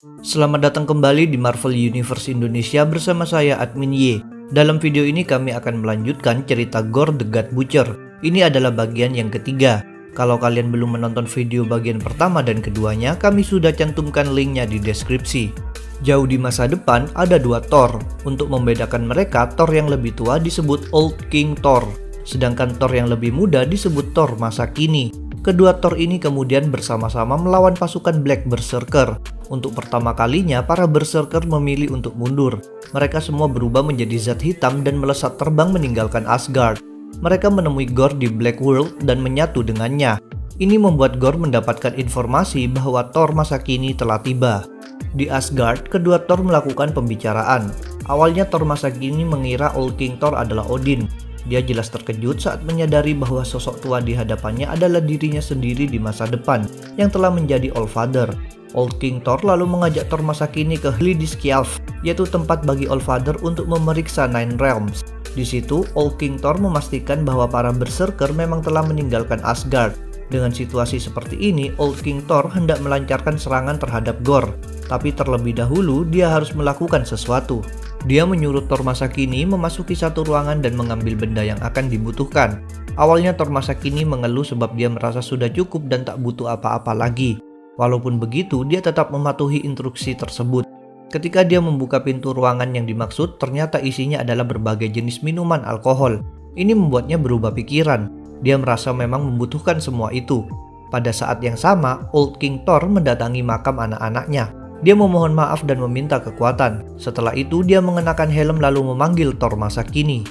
Selamat datang kembali di Marvel Universe Indonesia bersama saya Admin Y. Dalam video ini kami akan melanjutkan cerita Gorr the God Butcher. Ini adalah bagian yang ketiga. Kalau kalian belum menonton video bagian pertama dan keduanya, kami sudah cantumkan linknya di deskripsi. Jauh di masa depan ada dua Thor. Untuk membedakan mereka, Thor yang lebih tua disebut Old King Thor, sedangkan Thor yang lebih muda disebut Thor masa kini. Kedua Thor ini kemudian bersama-sama melawan pasukan Black Berserker. Untuk pertama kalinya, para Berserker memilih untuk mundur. Mereka semua berubah menjadi zat hitam dan melesat terbang meninggalkan Asgard. Mereka menemui Gorr di Black World dan menyatu dengannya. Ini membuat Gorr mendapatkan informasi bahwa Thor masa kini telah tiba. Di Asgard, kedua Thor melakukan pembicaraan. Awalnya Thor masa kini mengira Old King Thor adalah Odin. Dia jelas terkejut saat menyadari bahwa sosok tua di hadapannya adalah dirinya sendiri di masa depan yang telah menjadi Allfather. Old King Thor lalu mengajak Thor masa kini ke Hlidskjalf, yaitu tempat bagi Allfather untuk memeriksa Nine Realms. Di situ, Old King Thor memastikan bahwa para Berserker memang telah meninggalkan Asgard. Dengan situasi seperti ini, Old King Thor hendak melancarkan serangan terhadap Gorr. Tapi terlebih dahulu, dia harus melakukan sesuatu. Dia menyuruh Thor masa kini memasuki satu ruangan dan mengambil benda yang akan dibutuhkan. Awalnya Thor masa kini mengeluh sebab dia merasa sudah cukup dan tak butuh apa-apa lagi. Walaupun begitu, dia tetap mematuhi instruksi tersebut. Ketika dia membuka pintu ruangan yang dimaksud, ternyata isinya adalah berbagai jenis minuman alkohol. Ini membuatnya berubah pikiran. Dia merasa memang membutuhkan semua itu. Pada saat yang sama, Old King Thor mendatangi makam anak-anaknya. Dia memohon maaf dan meminta kekuatan. Setelah itu, dia mengenakan helm lalu memanggil Thor masa kini.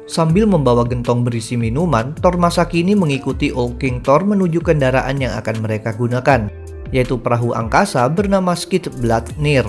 Sambil membawa gentong berisi minuman, Thor masa kini mengikuti Old King Thor menuju kendaraan yang akan mereka gunakan, yaitu perahu angkasa bernama Skidbladnir.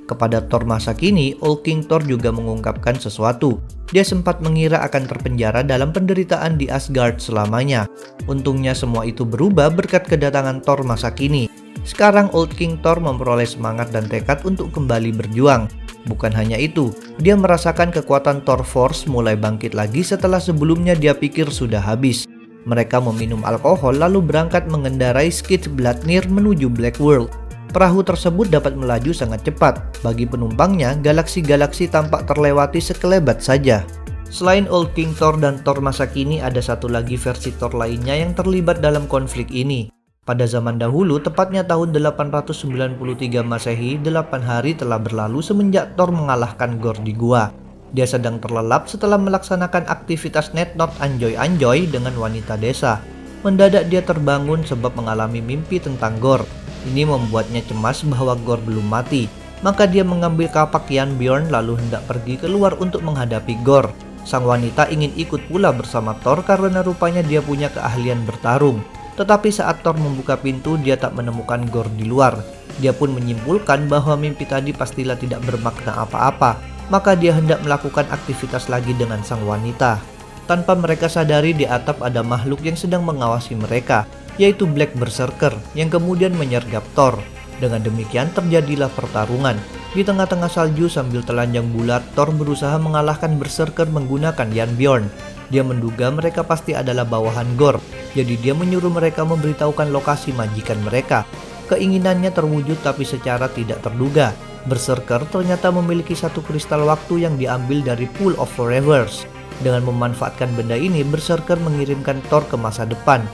Kepada Thor masa kini, Old King Thor juga mengungkapkan sesuatu. Dia sempat mengira akan terpenjara dalam penderitaan di Asgard selamanya. Untungnya semua itu berubah berkat kedatangan Thor masa kini. Sekarang Old King Thor memperoleh semangat dan tekad untuk kembali berjuang. Bukan hanya itu, dia merasakan kekuatan Thor Force mulai bangkit lagi setelah sebelumnya dia pikir sudah habis. Mereka meminum alkohol lalu berangkat mengendarai Skidbladnir menuju Black World. Perahu tersebut dapat melaju sangat cepat. Bagi penumpangnya, galaksi-galaksi tampak terlewati sekelebat saja. Selain Old King Thor dan Thor masa kini, ada satu lagi versi Thor lainnya yang terlibat dalam konflik ini. Pada zaman dahulu, tepatnya tahun 893 Masehi, 8 hari telah berlalu semenjak Thor mengalahkan Gorr di gua. Dia sedang terlelap setelah melaksanakan aktivitas netnot anjoy-anjoy dengan wanita desa. Mendadak dia terbangun sebab mengalami mimpi tentang Gorr. Ini membuatnya cemas bahwa Gorr belum mati. Maka dia mengambil kapak Jarnbjorn lalu hendak pergi keluar untuk menghadapi Gorr. Sang wanita ingin ikut pula bersama Thor karena rupanya dia punya keahlian bertarung. Tetapi saat Thor membuka pintu, dia tak menemukan Gorr di luar. Dia pun menyimpulkan bahwa mimpi tadi pastilah tidak bermakna apa-apa. Maka dia hendak melakukan aktivitas lagi dengan sang wanita. Tanpa mereka sadari, di atap ada makhluk yang sedang mengawasi mereka, yaitu Black Berserker yang kemudian menyergap Thor. Dengan demikian terjadilah pertarungan. Di tengah-tengah salju sambil telanjang bulat, Thor berusaha mengalahkan Berserker menggunakan Jarnbjorn. Dia menduga mereka pasti adalah bawahan Gorr, jadi dia menyuruh mereka memberitahukan lokasi majikan mereka. Keinginannya terwujud tapi secara tidak terduga. Berserker ternyata memiliki satu kristal waktu yang diambil dari Pool of Forevers. Dengan memanfaatkan benda ini, Berserker mengirimkan Thor ke masa depan.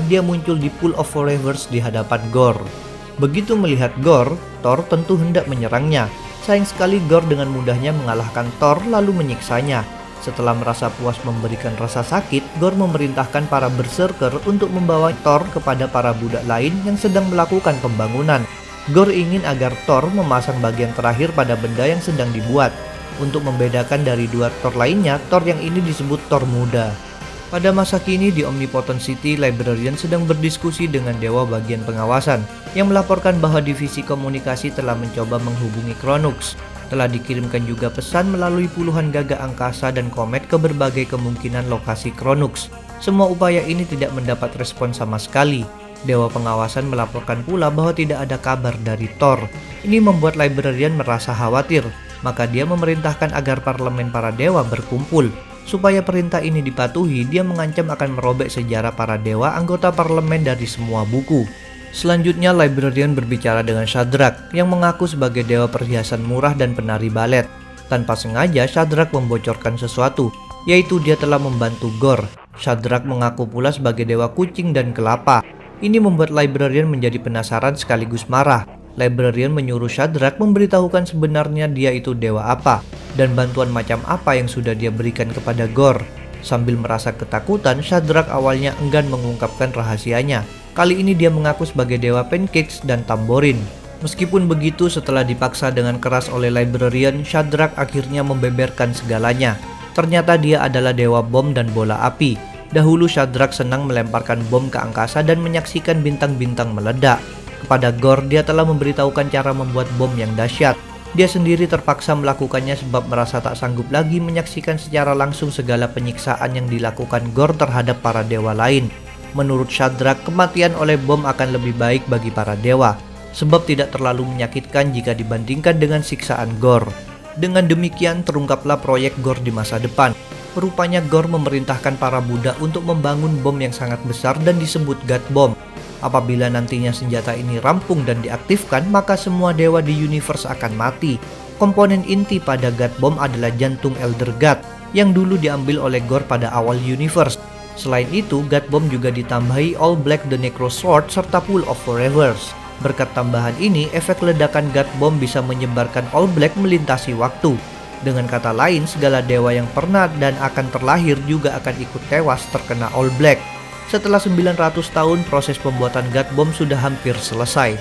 Dia muncul di Pool of Forevers di hadapan Gorr. Begitu melihat Gorr, Thor tentu hendak menyerangnya. Sayang sekali Gorr dengan mudahnya mengalahkan Thor lalu menyiksanya. Setelah merasa puas memberikan rasa sakit, Gorr memerintahkan para Berserker untuk membawa Thor kepada para budak lain yang sedang melakukan pembangunan. Gorr ingin agar Thor memasang bagian terakhir pada benda yang sedang dibuat. Untuk membedakan dari dua Thor lainnya, Thor yang ini disebut Thor muda. Pada masa kini di Omnipotent City, Librarian sedang berdiskusi dengan Dewa Bagian Pengawasan yang melaporkan bahwa divisi komunikasi telah mencoba menghubungi Chronux. Telah dikirimkan juga pesan melalui puluhan gagak angkasa dan komet ke berbagai kemungkinan lokasi Chronux. Semua upaya ini tidak mendapat respon sama sekali. Dewa Pengawasan melaporkan pula bahwa tidak ada kabar dari Thor. Ini membuat Librarian merasa khawatir. Maka dia memerintahkan agar parlemen para dewa berkumpul. Supaya perintah ini dipatuhi, dia mengancam akan merobek sejarah para dewa anggota parlemen dari semua buku. Selanjutnya, Librarian berbicara dengan Shadrach yang mengaku sebagai dewa perhiasan murah dan penari balet. Tanpa sengaja, Shadrach membocorkan sesuatu, yaitu dia telah membantu Gore. Shadrach mengaku pula sebagai dewa kucing dan kelapa. Ini membuat Librarian menjadi penasaran sekaligus marah. Librarian menyuruh Shadrach memberitahukan sebenarnya dia itu dewa apa, dan bantuan macam apa yang sudah dia berikan kepada Gore. Sambil merasa ketakutan, Shadrach awalnya enggan mengungkapkan rahasianya. Kali ini dia mengaku sebagai dewa pancakes dan tamborin. Meskipun begitu, setelah dipaksa dengan keras oleh Librarian, Shadrach akhirnya membeberkan segalanya. Ternyata dia adalah dewa bom dan bola api. Dahulu Shadrach senang melemparkan bom ke angkasa dan menyaksikan bintang-bintang meledak. Kepada Gore, dia telah memberitahukan cara membuat bom yang dahsyat. Dia sendiri terpaksa melakukannya sebab merasa tak sanggup lagi menyaksikan secara langsung segala penyiksaan yang dilakukan Gore terhadap para dewa lain. Menurut Shadrach, kematian oleh bom akan lebih baik bagi para dewa, sebab tidak terlalu menyakitkan jika dibandingkan dengan siksaan Gore. Dengan demikian, terungkaplah proyek Gore di masa depan. Rupanya Gore memerintahkan para Buddha untuk membangun bom yang sangat besar dan disebut God Bomb. Apabila nantinya senjata ini rampung dan diaktifkan, maka semua dewa di universe akan mati. Komponen inti pada God Bomb adalah jantung Elder God, yang dulu diambil oleh Gore pada awal universe. Selain itu, God Bomb juga ditambahi All Black the Necro Sword serta Pool of Forevers. Berkat tambahan ini, efek ledakan God Bomb bisa menyebarkan All Black melintasi waktu. Dengan kata lain, segala dewa yang pernah dan akan terlahir juga akan ikut tewas terkena All Black. Setelah 900 tahun, proses pembuatan God Bomb sudah hampir selesai.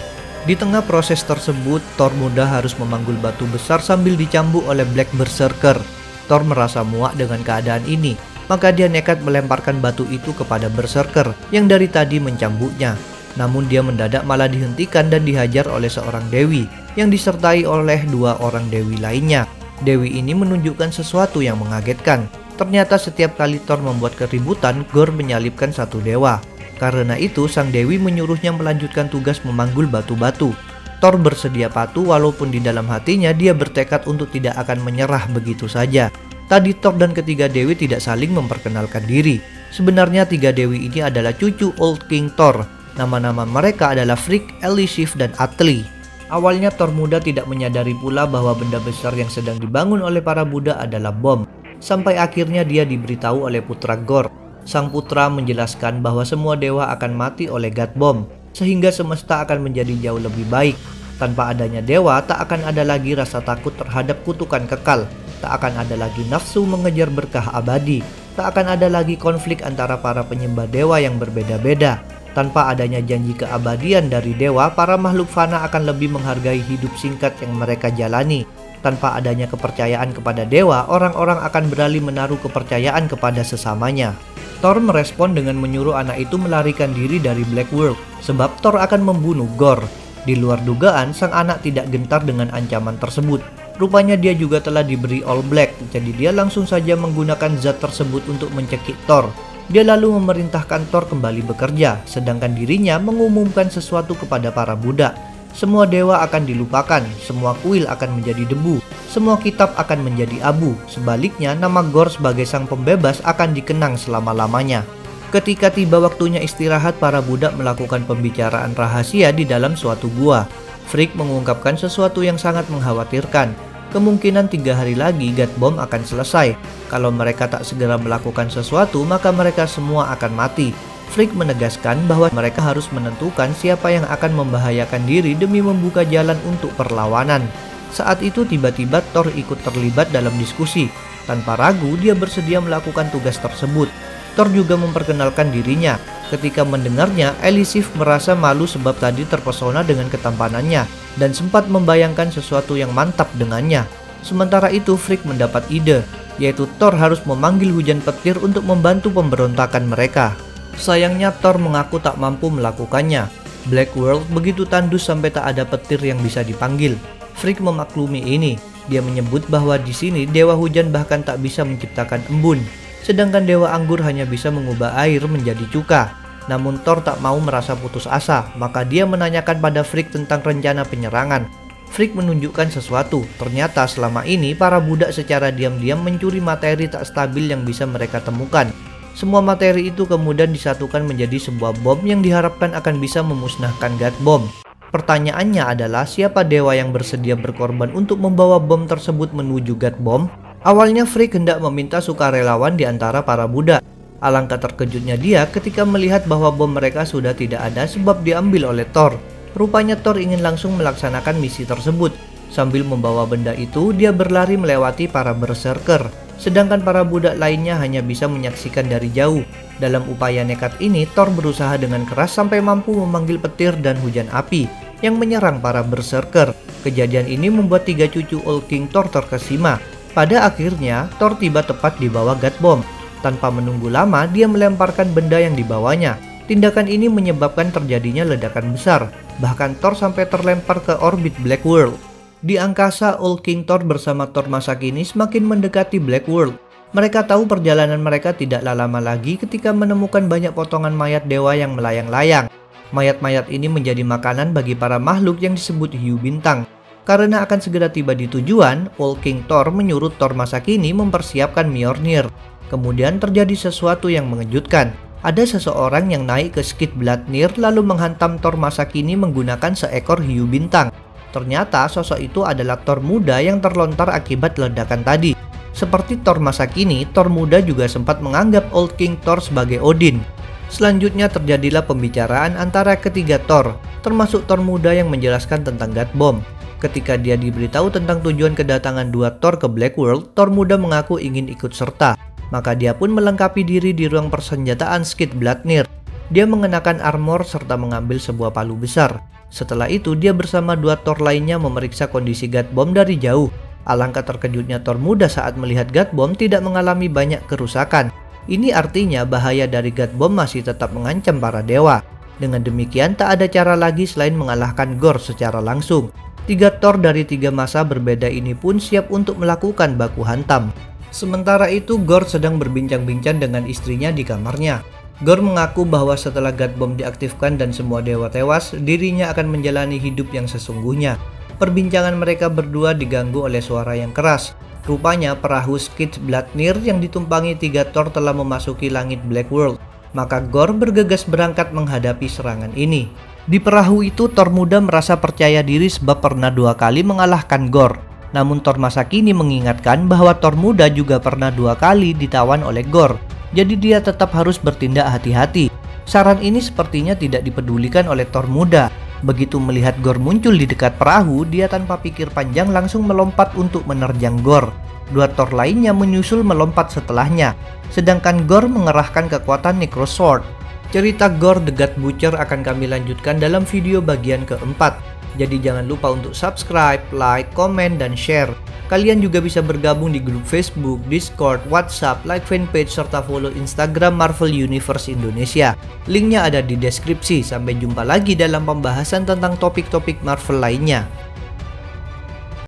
Di tengah proses tersebut, Thor muda harus memanggul batu besar sambil dicambuk oleh Black Berserker. Thor merasa muak dengan keadaan ini. Maka dia nekat melemparkan batu itu kepada Berserker yang dari tadi mencambuknya. Namun dia mendadak malah dihentikan dan dihajar oleh seorang dewi yang disertai oleh dua orang dewi lainnya. Dewi ini menunjukkan sesuatu yang mengagetkan. Ternyata setiap kali Thor membuat keributan, Gore menyalibkan satu dewa. Karena itu, sang dewi menyuruhnya melanjutkan tugas memanggul batu-batu. Thor bersedia patuh walaupun di dalam hatinya dia bertekad untuk tidak akan menyerah begitu saja. Tadi Thor dan ketiga dewi tidak saling memperkenalkan diri. Sebenarnya tiga dewi ini adalah cucu Old King Thor. Nama-nama mereka adalah Frigg, Elisif, dan Atli. Awalnya Thor muda tidak menyadari pula bahwa benda besar yang sedang dibangun oleh para Buddha adalah bom. Sampai akhirnya dia diberitahu oleh putra Gore. Sang putra menjelaskan bahwa semua dewa akan mati oleh God Bomb, sehingga semesta akan menjadi jauh lebih baik. Tanpa adanya dewa, tak akan ada lagi rasa takut terhadap kutukan kekal. Tak akan ada lagi nafsu mengejar berkah abadi. Tak akan ada lagi konflik antara para penyembah dewa yang berbeda-beda. Tanpa adanya janji keabadian dari dewa, para makhluk fana akan lebih menghargai hidup singkat yang mereka jalani. Tanpa adanya kepercayaan kepada dewa, orang-orang akan beralih menaruh kepercayaan kepada sesamanya. Thor merespon dengan menyuruh anak itu melarikan diri dari Black World, sebab Thor akan membunuh Gore. Di luar dugaan, sang anak tidak gentar dengan ancaman tersebut. Rupanya dia juga telah diberi All Black, jadi dia langsung saja menggunakan zat tersebut untuk mencekik Thor. Dia lalu memerintahkan Thor kembali bekerja, sedangkan dirinya mengumumkan sesuatu kepada para Buddha. Semua dewa akan dilupakan, semua kuil akan menjadi debu, semua kitab akan menjadi abu. Sebaliknya, nama Gore sebagai sang pembebas akan dikenang selama-lamanya. Ketika tiba waktunya istirahat, para Buddha melakukan pembicaraan rahasia di dalam suatu gua. Frigg mengungkapkan sesuatu yang sangat mengkhawatirkan. Kemungkinan 3 hari lagi God Bomb akan selesai. Kalau mereka tak segera melakukan sesuatu, maka mereka semua akan mati. Frigg menegaskan bahwa mereka harus menentukan siapa yang akan membahayakan diri demi membuka jalan untuk perlawanan. Saat itu tiba-tiba Thor ikut terlibat dalam diskusi. Tanpa ragu, dia bersedia melakukan tugas tersebut. Thor juga memperkenalkan dirinya. Ketika mendengarnya, Elisif merasa malu sebab tadi terpesona dengan ketampanannya dan sempat membayangkan sesuatu yang mantap dengannya. Sementara itu, Frigg mendapat ide, yaitu Thor harus memanggil hujan petir untuk membantu pemberontakan mereka. Sayangnya Thor mengaku tak mampu melakukannya. Black World begitu tandus sampai tak ada petir yang bisa dipanggil. Frigg memaklumi ini. Dia menyebut bahwa di sini dewa hujan bahkan tak bisa menciptakan embun, sedangkan dewa anggur hanya bisa mengubah air menjadi cuka. Namun Thor tak mau merasa putus asa, maka dia menanyakan pada Frigg tentang rencana penyerangan. Frigg menunjukkan sesuatu. Ternyata selama ini para budak secara diam-diam mencuri materi tak stabil yang bisa mereka temukan. Semua materi itu kemudian disatukan menjadi sebuah bom yang diharapkan akan bisa memusnahkan God Bomb. Pertanyaannya adalah siapa dewa yang bersedia berkorban untuk membawa bom tersebut menuju God Bomb? Awalnya Frigg hendak meminta sukarelawan di antara para budak. Alangkah terkejutnya dia ketika melihat bahwa bom mereka sudah tidak ada sebab diambil oleh Thor. Rupanya Thor ingin langsung melaksanakan misi tersebut. Sambil membawa benda itu, dia berlari melewati para berserker. Sedangkan para budak lainnya hanya bisa menyaksikan dari jauh. Dalam upaya nekat ini, Thor berusaha dengan keras sampai mampu memanggil petir dan hujan api yang menyerang para berserker. Kejadian ini membuat 3 cucu Old King Thor terkesima. Pada akhirnya, Thor tiba tepat di bawah God Bomb. Tanpa menunggu lama, dia melemparkan benda yang dibawanya. Tindakan ini menyebabkan terjadinya ledakan besar. Bahkan Thor sampai terlempar ke orbit Black World. Di angkasa, Old King Thor bersama Thor masa kini semakin mendekati Black World. Mereka tahu perjalanan mereka tidaklah lama lagi ketika menemukan banyak potongan mayat dewa yang melayang-layang. Mayat-mayat ini menjadi makanan bagi para makhluk yang disebut hiu bintang. Karena akan segera tiba di tujuan, Old King Thor menyuruh Thor masa kini mempersiapkan Mjolnir. Kemudian terjadi sesuatu yang mengejutkan. Ada seseorang yang naik ke Skidbladnir lalu menghantam Thor masa kini menggunakan seekor hiu bintang. Ternyata sosok itu adalah Thor muda yang terlontar akibat ledakan tadi. Seperti Thor masa kini, Thor muda juga sempat menganggap Old King Thor sebagai Odin. Selanjutnya terjadilah pembicaraan antara ketiga Thor, termasuk Thor muda yang menjelaskan tentang God Bomb. Ketika dia diberitahu tentang tujuan kedatangan dua Thor ke Black World, Thor muda mengaku ingin ikut serta. Maka dia pun melengkapi diri di ruang persenjataan Skidbladnir. Dia mengenakan armor serta mengambil sebuah palu besar. Setelah itu dia bersama dua Thor lainnya memeriksa kondisi God Bomb dari jauh. Alangkah terkejutnya Thor muda saat melihat God Bomb tidak mengalami banyak kerusakan. Ini artinya bahaya dari God Bomb masih tetap mengancam para dewa. Dengan demikian tak ada cara lagi selain mengalahkan Gorr secara langsung. 3 Thor dari 3 masa berbeda ini pun siap untuk melakukan baku hantam. Sementara itu Gorr sedang berbincang-bincang dengan istrinya di kamarnya. Gorr mengaku bahwa setelah God Bomb diaktifkan dan semua dewa tewas, dirinya akan menjalani hidup yang sesungguhnya. Perbincangan mereka berdua diganggu oleh suara yang keras. Rupanya perahu Skidbladnir yang ditumpangi 3 Thor telah memasuki langit Black World. Maka Gorr bergegas berangkat menghadapi serangan ini. Di perahu itu Thor muda merasa percaya diri sebab pernah 2 kali mengalahkan Gorr. Namun Thor masa kini mengingatkan bahwa Thor muda juga pernah 2 kali ditawan oleh Gorr. Jadi dia tetap harus bertindak hati-hati. Saran ini sepertinya tidak dipedulikan oleh Thor muda. Begitu melihat Gorr muncul di dekat perahu, dia tanpa pikir panjang langsung melompat untuk menerjang Gorr. 2 Thor lainnya menyusul melompat setelahnya. Sedangkan Gorr mengerahkan kekuatan Necrosword. Cerita Gorr the God Butcher akan kami lanjutkan dalam video bagian keempat. Jadi jangan lupa untuk subscribe, like, komen, dan share. Kalian juga bisa bergabung di grup Facebook, Discord, WhatsApp, like fanpage, serta follow Instagram Marvel Universe Indonesia. Linknya ada di deskripsi. Sampai jumpa lagi dalam pembahasan tentang topik-topik Marvel lainnya.